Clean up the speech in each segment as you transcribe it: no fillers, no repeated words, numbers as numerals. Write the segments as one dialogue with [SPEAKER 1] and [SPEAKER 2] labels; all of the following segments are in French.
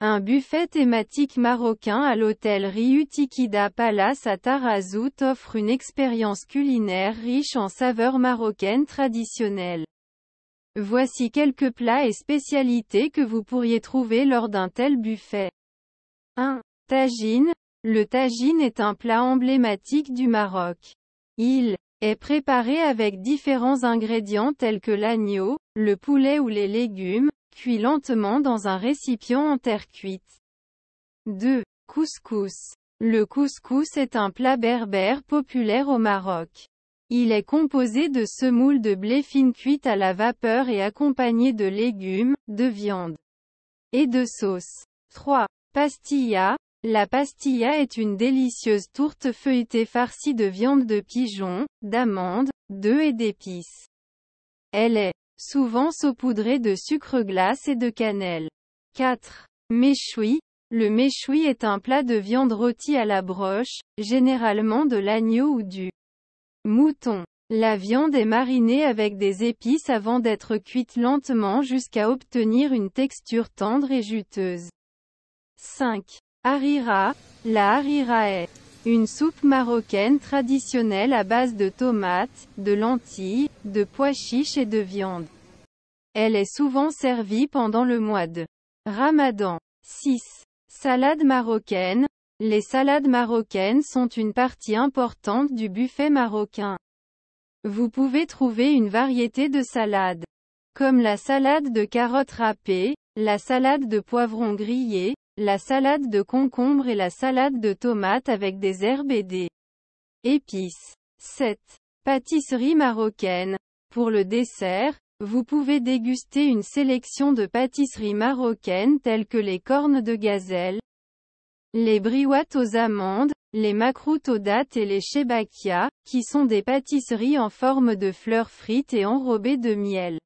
[SPEAKER 1] Un buffet thématique marocain à l'hôtel Riu Tikida Palace à Tarazout offre une expérience culinaire riche en saveurs marocaines traditionnelles. Voici quelques plats et spécialités que vous pourriez trouver lors d'un tel buffet. 1. Tagine. Le tagine est un plat emblématique du Maroc. Il est préparé avec différents ingrédients tels que l'agneau, le poulet ou les légumes, cuits lentement dans un récipient en terre cuite. 2. Couscous. Le couscous est un plat berbère populaire au Maroc. Il est composé de semoule de blé fine cuite à la vapeur et accompagné de légumes, de viande et de sauce. 3. Pastilla. La pastilla est une délicieuse tourte feuilletée farcie de viande de pigeon, d'amandes, d'œufs et d'épices. Elle est souvent saupoudrée de sucre glace et de cannelle. 4. Méchoui. Le méchoui est un plat de viande rôtie à la broche, généralement de l'agneau ou du mouton. La viande est marinée avec des épices avant d'être cuite lentement jusqu'à obtenir une texture tendre et juteuse. 5. Harira. La harira est une soupe marocaine traditionnelle à base de tomates, de lentilles, de pois chiches et de viande. Elle est souvent servie pendant le mois de Ramadan. 6. Salade marocaine. Les salades marocaines sont une partie importante du buffet marocain. Vous pouvez trouver une variété de salades, comme la salade de carottes râpées, la salade de poivrons grillés, la salade de concombre et la salade de tomates avec des herbes et des épices. 7. Pâtisserie marocaine. Pour le dessert, vous pouvez déguster une sélection de pâtisseries marocaines telles que les cornes de gazelle, les briouates aux amandes, les makroutes aux dattes et les chebakia, qui sont des pâtisseries en forme de fleurs frites et enrobées de miel.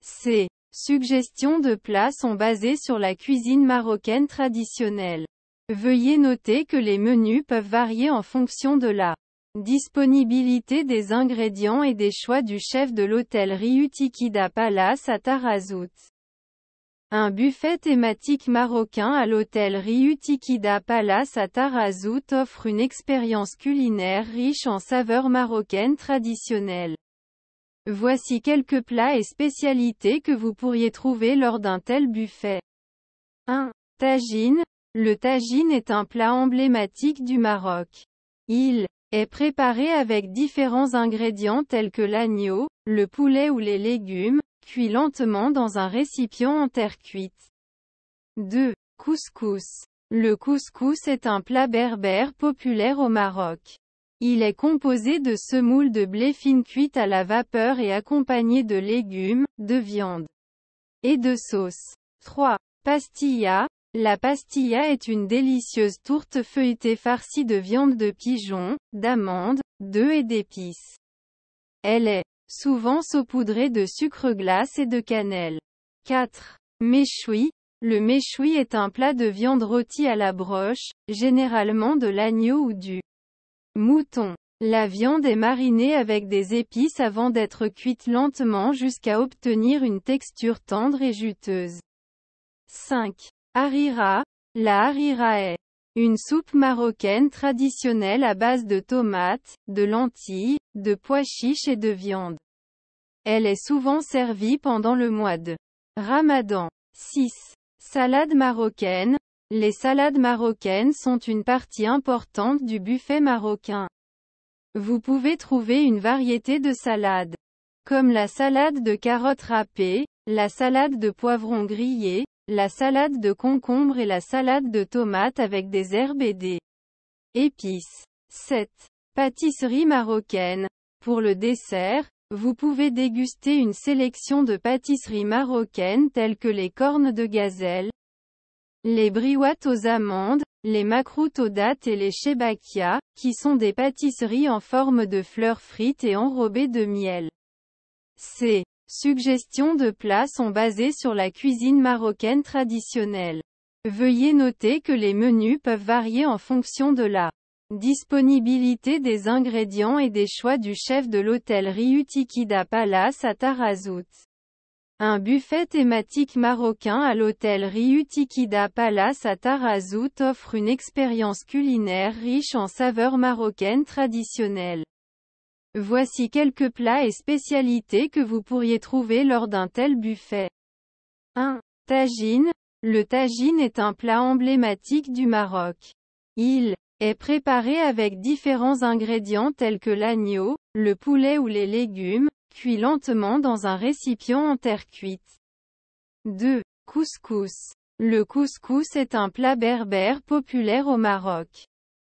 [SPEAKER 1] Ces suggestions de plats sont basées sur la cuisine marocaine traditionnelle. Veuillez noter que les menus peuvent varier en fonction de la disponibilité des ingrédients et des choix du chef de l'hôtel Riu Tikida Palace à Tarazout. Un buffet thématique marocain à l'hôtel Riu Tikida Palace à Tarazout offre une expérience culinaire riche en saveurs marocaines traditionnelles. Voici quelques plats et spécialités que vous pourriez trouver lors d'un tel buffet. 1. Tagine. Le tagine est un plat emblématique du Maroc. Il est préparé avec différents ingrédients tels que l'agneau, le poulet ou les légumes, cuits lentement dans un récipient en terre cuite. 2. Couscous. Le couscous est un plat berbère populaire au Maroc. Il est composé de semoule de blé fine cuite à la vapeur et accompagné de légumes, de viande et de sauce. 3. Pastilla. La pastilla est une délicieuse tourte feuilletée farcie de viande de pigeon, d'amandes, d'œufs et d'épices. Elle est souvent saupoudrée de sucre glace et de cannelle. 4. Méchoui. Le méchoui est un plat de viande rôtie à la broche, généralement de l'agneau ou du mouton. La viande est marinée avec des épices avant d'être cuite lentement jusqu'à obtenir une texture tendre et juteuse. 5. Harira. La harira est une soupe marocaine traditionnelle à base de tomates, de lentilles, de pois chiches et de viande. Elle est souvent servie pendant le mois de Ramadan. 6. Salade marocaine. Les salades marocaines sont une partie importante du buffet marocain. Vous pouvez trouver une variété de salades, comme la salade de carottes râpées, la salade de poivrons grillés, la salade de concombre et la salade de tomates avec des herbes et des épices. 7. Pâtisserie marocaine. Pour le dessert, vous pouvez déguster une sélection de pâtisseries marocaines telles que les cornes de gazelle, les briouates aux amandes, les makroutes aux dattes et les chebakia, qui sont des pâtisseries en forme de fleurs frites et enrobées de miel. Ces suggestions de plats sont basées sur la cuisine marocaine traditionnelle. Veuillez noter que les menus peuvent varier en fonction de la disponibilité des ingrédients et des choix du chef de l'hôtel Riu Tikida Palace à Tarazout. Un buffet thématique marocain à l'hôtel Riu Tikida Palace à Tarazout offre une expérience culinaire riche en saveurs marocaines traditionnelles. Voici quelques plats et spécialités que vous pourriez trouver lors d'un tel buffet. 1. Tagine. Le tagine est un plat emblématique du Maroc. Il est préparé avec différents ingrédients tels que l'agneau, le poulet ou les légumes, cuits lentement dans un récipient en terre cuite. 2. Couscous. Le couscous est un plat berbère populaire au Maroc.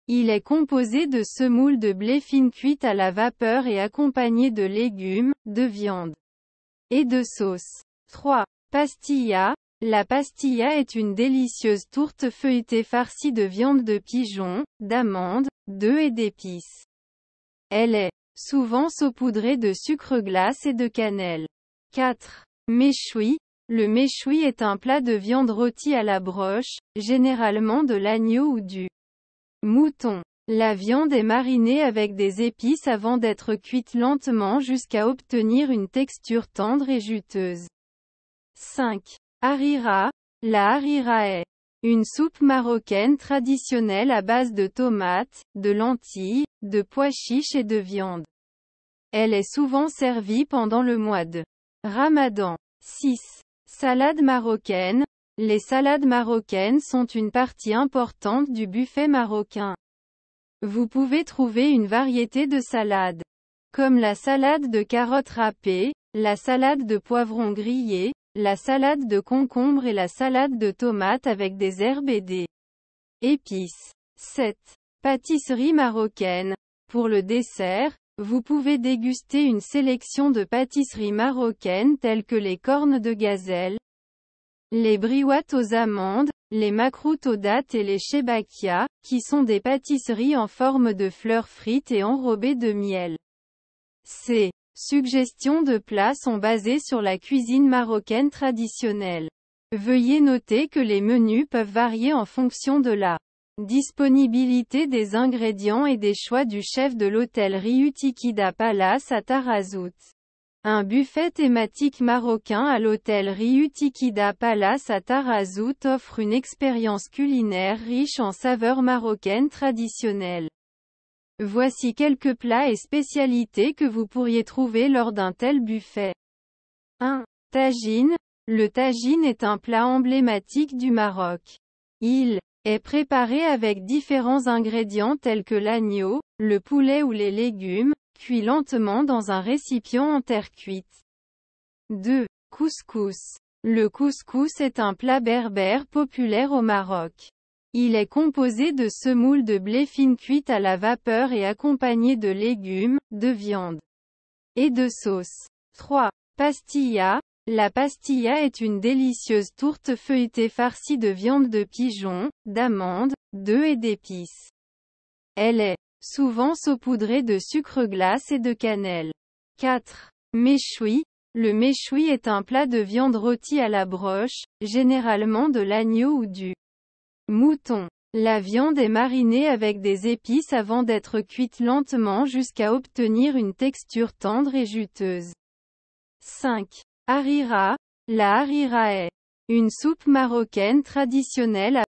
[SPEAKER 1] Il est composé de semoule de blé fine cuite à la vapeur et accompagné de légumes, de viande et de sauce. 3. Pastilla. La pastilla est une délicieuse tourte feuilletée farcie de viande de pigeon, d'amandes, d'œufs et d'épices. Elle est souvent saupoudrée de sucre glace et de cannelle. 4. Méchoui. Le méchoui est un plat de viande rôtie à la broche, généralement de l'agneau ou du mouton. La viande est marinée avec des épices avant d'être cuite lentement jusqu'à obtenir une texture tendre et juteuse. 5. Harira. La harira est une soupe marocaine traditionnelle à base de tomates, de lentilles, de pois chiches et de viande. Elle est souvent servie pendant le mois de Ramadan. 6. Salade marocaine. Les salades marocaines sont une partie importante du buffet marocain. Vous pouvez trouver une variété de salades, comme la salade de carottes râpées, la salade de poivrons grillés, la salade de concombre et la salade de tomates avec des herbes et des épices. 7. Pâtisserie marocaine. Pour le dessert, vous pouvez déguster une sélection de pâtisseries marocaines telles que les cornes de gazelle, les briouates aux amandes, les makroutes aux dattes et les chebakia, qui sont des pâtisseries en forme de fleurs frites et enrobées de miel. Ces suggestions de plats sont basées sur la cuisine marocaine traditionnelle. Veuillez noter que les menus peuvent varier en fonction de la disponibilité des ingrédients et des choix du chef de l'hôtel Riu Tikida Palace à Tarazout. Un buffet thématique marocain à l'hôtel Riu Tikida Palace à Tarazout offre une expérience culinaire riche en saveurs marocaines traditionnelles. Voici quelques plats et spécialités que vous pourriez trouver lors d'un tel buffet. 1. Tagine. Le tagine est un plat emblématique du Maroc. Il est préparé avec différents ingrédients tels que l'agneau, le poulet ou les légumes, cuits lentement dans un récipient en terre cuite. 2. Couscous. Le couscous est un plat berbère populaire au Maroc. Il est composé de semoule de blé fine cuite à la vapeur et accompagné de légumes, de viande et de sauce. 3. Pastilla. La pastilla est une délicieuse tourte feuilletée farcie de viande de pigeon, d'amandes, d'œufs et d'épices. Elle est souvent saupoudrée de sucre glace et de cannelle. 4. Méchoui. Le méchoui est un plat de viande rôtie à la broche, généralement de l'agneau ou du mouton. La viande est marinée avec des épices avant d'être cuite lentement jusqu'à obtenir une texture tendre et juteuse. 5. Harira. La harira est une soupe marocaine traditionnelle à